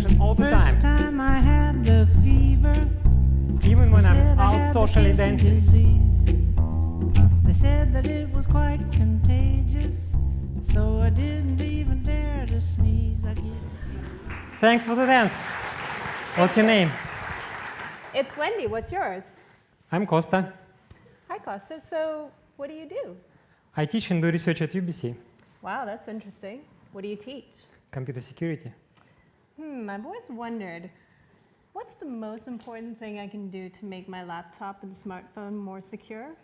protection all the First time. time I had the fever. Even when I'm Said I out had the socially kissing dancing. disease. They said that it was quite contagious, so I didn't even dare to sneeze. I guess. Thanks for the dance. What's your name? It's Wendy. What's yours? I'm Kosta. Hi, Kosta. So what do you do? I teach and do research at UBC, Wow, that's interesting. What do you teach? computer security. I've always wondered, what's the most important thing I can do to make my laptop and smartphone more secure?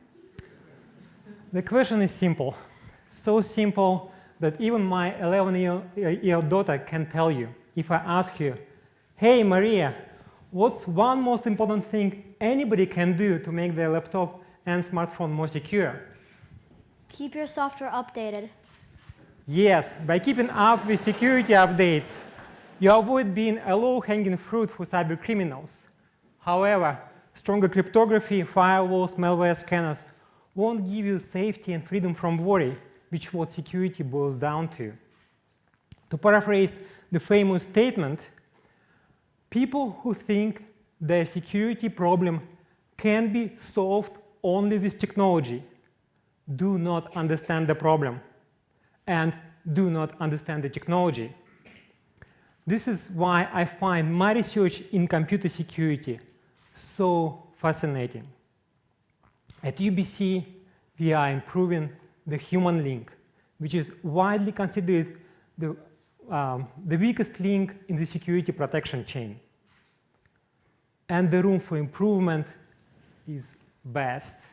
The question is simple. So simple that even my 11-year-old daughter can tell you. If I ask her, hey Maria, what's one most important thing anybody can do to make their laptop and smartphone more secure? Keep your software updated. Yes, by keeping up with security updates, you avoid being a low-hanging fruit for cyber criminals. However, stronger cryptography, firewalls, malware scanners won't give you safety and freedom from worry, which is what security boils down to. To paraphrase the famous statement, people who think their security problem can be solved only with technology do not understand the problem and do not understand the technology. This is why I find my research in computer security so fascinating. At UBC, we are improving the human link, which is widely considered the weakest link in the security protection chain. And the room for improvement is vast.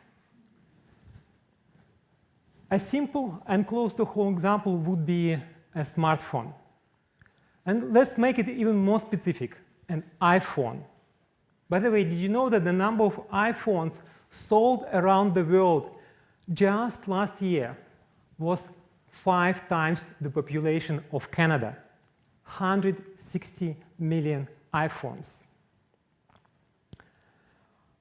A simple and close to home example would be a smartphone. And let's make it even more specific, an iPhone. By the way, did you know that the number of iPhones sold around the world just last year was 5 times the population of Canada? 160 million iPhones.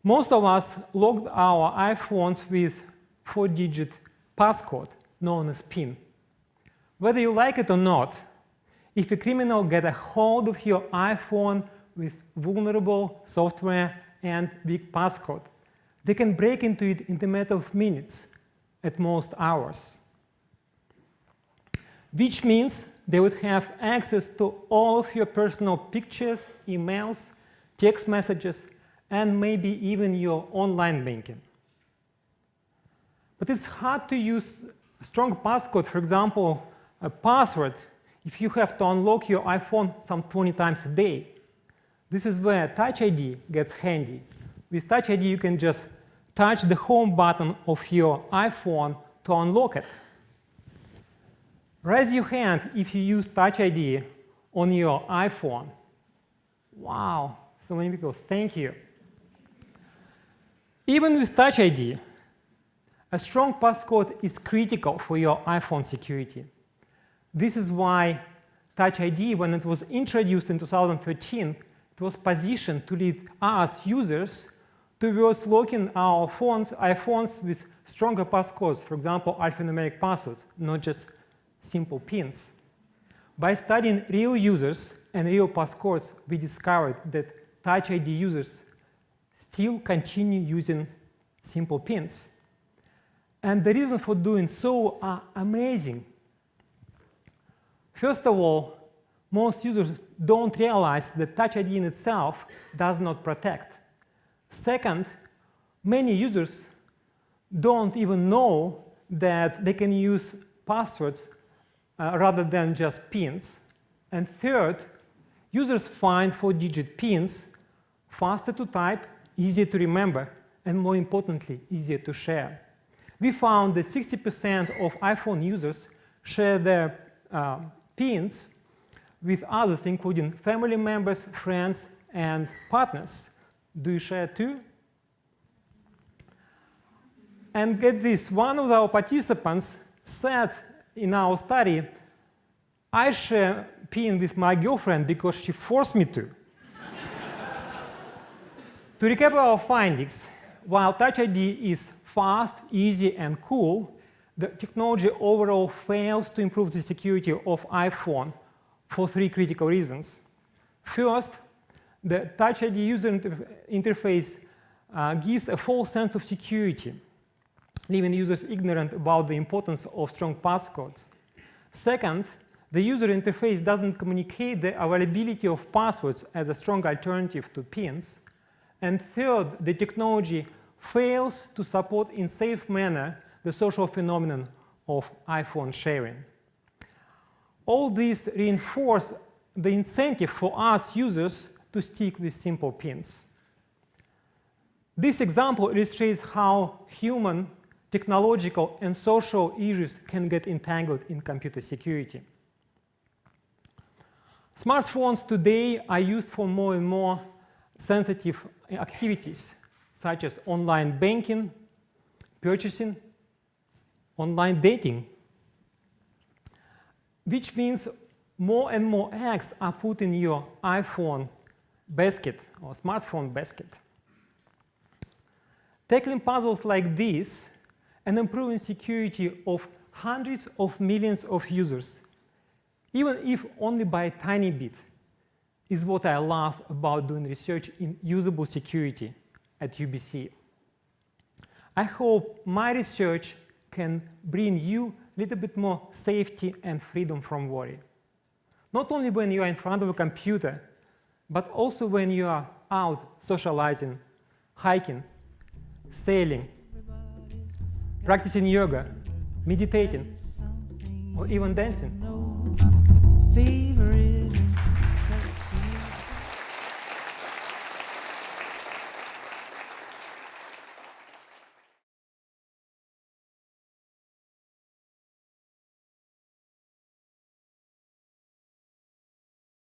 Most of us logged our iPhones with 4-digit passcode known as PIN. Whether you like it or not, if a criminal gets a hold of your iPhone with vulnerable software and weak passcode, they can break into it in a matter of minutes, at most hours. Which means they would have access to all of your personal pictures, emails, text messages, and maybe even your online banking. But it's hard to use a strong passcode, for example, a password, if you have to unlock your iPhone some 20 times a day. This is where Touch ID gets handy. With Touch ID, you can just touch the home button of your iPhone to unlock it. Raise your hand if you use Touch ID on your iPhone. Wow, so many people, thank you. Even with Touch ID, a strong passcode is critical for your iPhone security. This is why Touch ID, when it was introduced in 2013, it was positioned to lead us users towards locking our iPhones with stronger passcodes, for example, alphanumeric passwords, not just simple pins. By studying real users and real passcodes, we discovered that Touch ID users still continue using simple pins. And the reasons for doing so are amazing. First of all, most users don't realize that Touch ID in itself does not protect. Second, many users don't even know that they can use passwords rather than just pins. And third, users find 4-digit pins faster to type, easier to remember, and more importantly, easier to share. We found that 60% of iPhone users share their pins with others, including family members, friends, and partners. Do you share too? And get this, one of our participants said in our study, I share PIN with my girlfriend because she forced me to. To recap our findings, while Touch ID is fast, easy, and cool, the technology overall fails to improve the security of iPhone for 3 critical reasons. First, the Touch ID user interface gives a false sense of security, leaving users ignorant about the importance of strong passcodes. Second, the user interface doesn't communicate the availability of passwords as a strong alternative to PINs. And third, the technology fails to support in safe manner the social phenomenon of iPhone sharing. All these reinforce the incentive for us users to stick with simple PINs. This example illustrates how human, technological, and social issues can get entangled in computer security. Smartphones today are used for more and more sensitive activities, such as online banking, purchasing, online dating, which means more and more eggs are put in your iPhone basket or smartphone basket. Tackling puzzles like this and improving security of hundreds of millions of users, even if only by a tiny bit, is what I love about doing research in usable security at UBC. I hope my research can bring you a little bit more safety and freedom from worry. Not only when you are in front of a computer, but also when you are out socializing, hiking, sailing, practicing yoga, meditating, or even dancing. Feel